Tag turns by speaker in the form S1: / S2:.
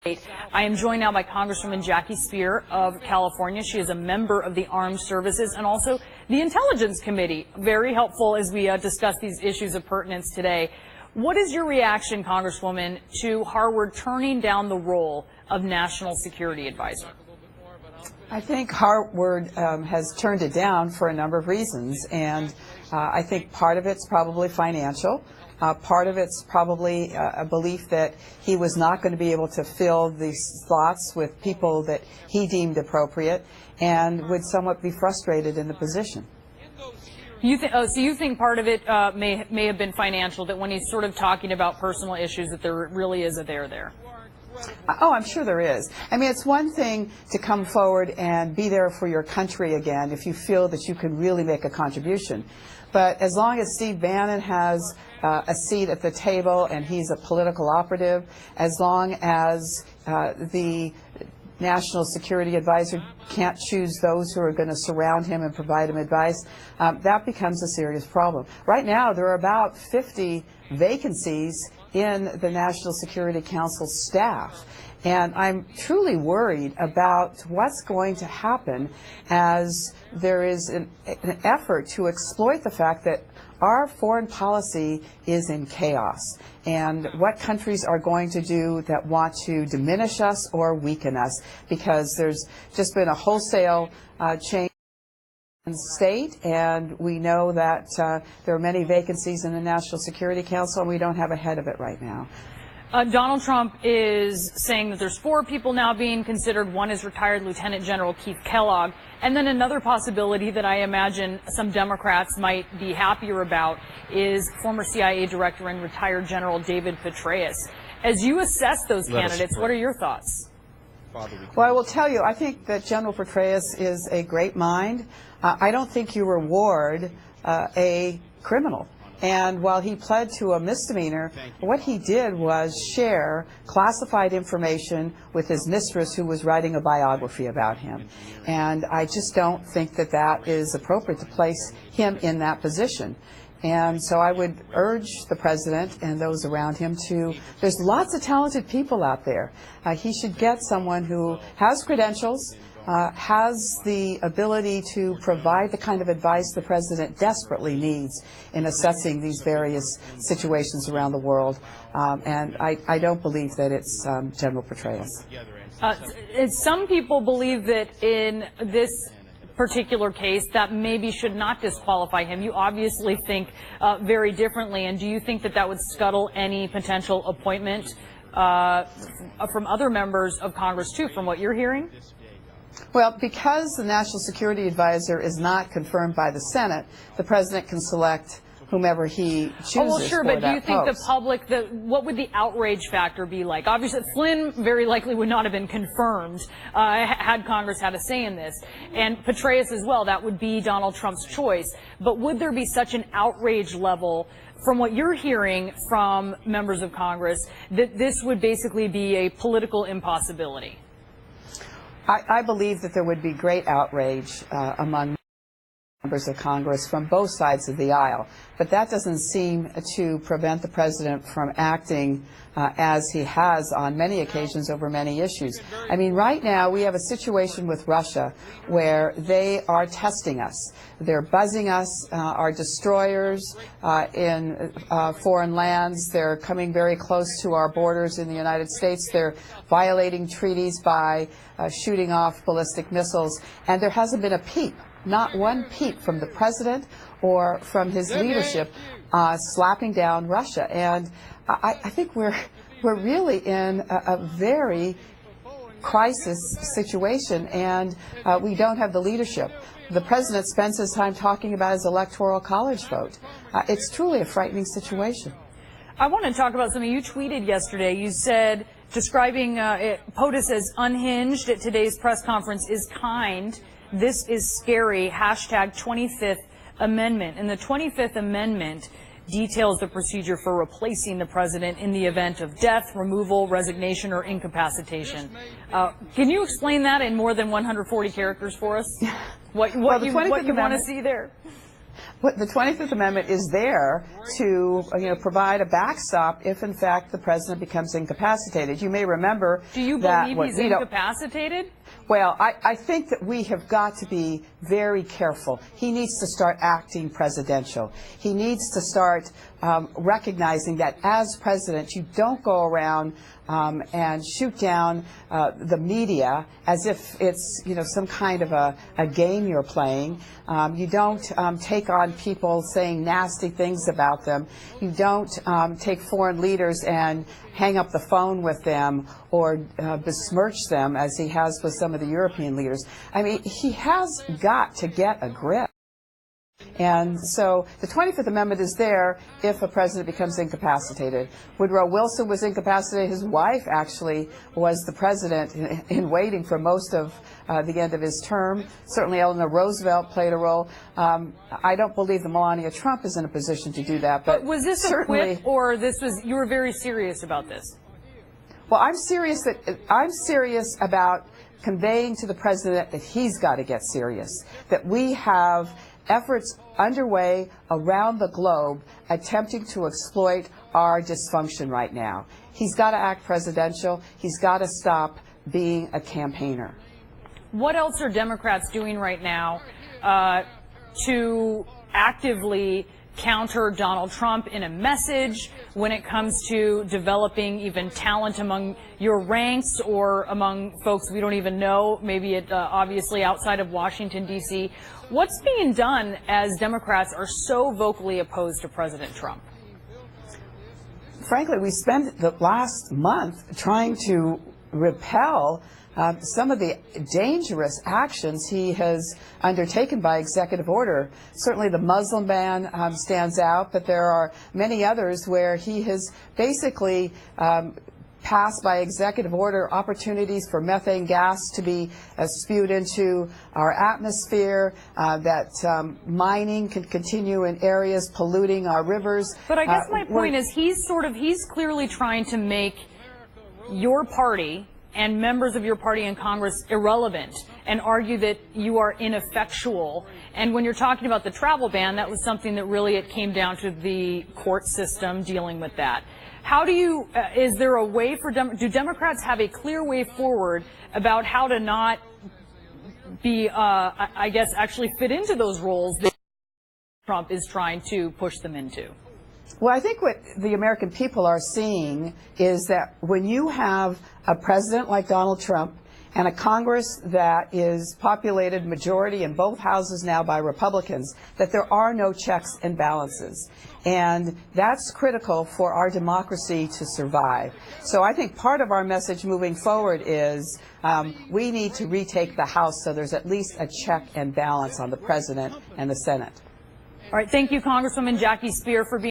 S1: I am joined now by Congresswoman Jackie Speier of California. She is a member of the Armed Services and also the Intelligence Committee. Very helpful as we discuss these issues of pertinence today. What is your reaction, Congresswoman, to Harvard turning down the role of National Security Advisor?
S2: I think Harvard has turned it down for a number of reasons, and I think part of it's probably financial. Part of it's probably a belief that he was not going to be able to fill these slots with people that he deemed appropriate and would somewhat be frustrated in the position.
S1: So you think part of it may have been financial, that when he's sort of talking about personal issues that there really is a there?
S2: Oh, I'm sure there is. I mean, it's one thing to come forward and be there for your country again if you feel that you can really make a contribution. But as long as Steve Bannon has a seat at the table and he's a political operative, as long as the National Security Advisor can't choose those who are going to surround him and provide him advice, that becomes a serious problem. Right now, there are about 50 vacancies in the National Security Council staff. And I'm truly worried about what's going to happen as there is an effort to exploit the fact that our foreign policy is in chaos, and what countries are going to do that want to diminish us or weaken us, because there's just been a wholesale change in state, and we know that there are many vacancies in the National Security Council, and we don't have a head of it right now.
S1: Donald Trump is saying that there's 4 people now being considered. One is retired Lieutenant General Keilar. And then another possibility that I imagine some Democrats might be happier about is former CIA Director and retired General David Petraeus. As you assess those candidates, what are your thoughts?
S2: Well, I will tell you, I think that General Petraeus is a great mind. I don't think you reward a criminal. And while he pled to a misdemeanor, what he did was share classified information with his mistress, who was writing a biography about him. And I just don't think that that is appropriate to place him in that position. And so I would urge the president and those around him there's lots of talented people out there. He should get someone who has credentials, has the ability to provide the kind of advice the president desperately needs in assessing these various situations around the world. And I don't believe that it's General Petraeus.
S1: Some people believe that in this particular case that maybe should not disqualify him. You obviously think very differently, and do you think that that would scuttle any potential appointment from other members of Congress too, from what you're hearing?
S2: Well, because the National Security Advisor is not confirmed by the Senate, the president can select whomever he chooses.
S1: Oh, well, sure, but do you think
S2: post.
S1: the public, what would the outrage factor be like? Obviously, Flynn very likely would not have been confirmed had Congress had a say in this. And Petraeus as well, that would be Donald Trump's choice. But would there be such an outrage level from what you're hearing from members of Congress that this would basically be a political impossibility?
S2: I believe that there would be great outrage among members of Congress from both sides of the aisle, but that doesn't seem to prevent the president from acting as he has on many occasions over many issues. I mean, right now we have a situation with Russia where they are testing us. They're buzzing us, our destroyers in foreign lands. They're coming very close to our borders in the United States. They're violating treaties by shooting off ballistic missiles, and there hasn't been a peep. Not one peep from the president or from his leadership slapping down Russia. And I think we're really in a very crisis situation, and we don't have the leadership. The president spends his time talking about his electoral college vote. It's truly a frightening situation.
S1: I want to talk about something you tweeted yesterday. You said, describing POTUS as unhinged at today's press conference is kind. This is scary. Hashtag 25th Amendment. And the 25th Amendment details the procedure for replacing the president in the event of death, removal, resignation, or incapacitation. Can you explain that in more than 140 characters for us? What you want to see there?
S2: But the 25th Amendment is there to provide a backstop if, in fact, the president becomes incapacitated. You may remember
S1: Do you
S2: that
S1: believe he's incapacitated?
S2: Well, I think that we have got to be very careful. He needs to start acting presidential. He needs to start recognizing that as president, you don't go around and shoot down the media as if it's some kind of a game you're playing. You don't take on people saying nasty things about them. You don't take foreign leaders and hang up the phone with them or besmirch them as he has with some of the European leaders. I mean, he has got to get a grip. And so the 25th Amendment is there if a president becomes incapacitated. Woodrow Wilson was incapacitated. His wife actually was the president in waiting for most of the end of his term. Certainly Eleanor Roosevelt played a role. I don't believe that Melania Trump is in a position to do that. But
S1: was this a quip, or you were very serious about this?
S2: Well, I'm serious about conveying to the president that he's got to get serious, that we have efforts underway around the globe attempting to exploit our dysfunction right now. He's got to act presidential. He's got to stop being a campaigner.
S1: What else are Democrats doing right now to actively counter Donald Trump in a message when it comes to developing even talent among your ranks or among folks we don't even know, maybe obviously outside of Washington, D.C.? What's being done as Democrats are so vocally opposed to President Trump?
S2: Frankly, we spent the last month trying to repel some of the dangerous actions he has undertaken by executive order. Certainly the Muslim ban stands out, but there are many others where he has basically passed by executive order opportunities for methane gas to be spewed into our atmosphere, that mining can continue in areas polluting our rivers.
S1: But I guess my point is he's clearly trying to make your party and members of your party in Congress irrelevant and argue that you are ineffectual. And when you're talking about the travel ban, that was something that really it came down to the court system dealing with that. How do you, is there a way for, do Democrats have a clear way forward about how to not be, I guess, actually fit into those roles that Trump is trying to push them into?
S2: Well, I think what the American people are seeing is that when you have a president like Donald Trump and a Congress that is populated majority in both houses now by Republicans, that there are no checks and balances. And that's critical for our democracy to survive. So I think part of our message moving forward is we need to retake the House so there's at least a check and balance on the president and the Senate.
S1: All right. Thank you, Congresswoman Jackie Speier, for being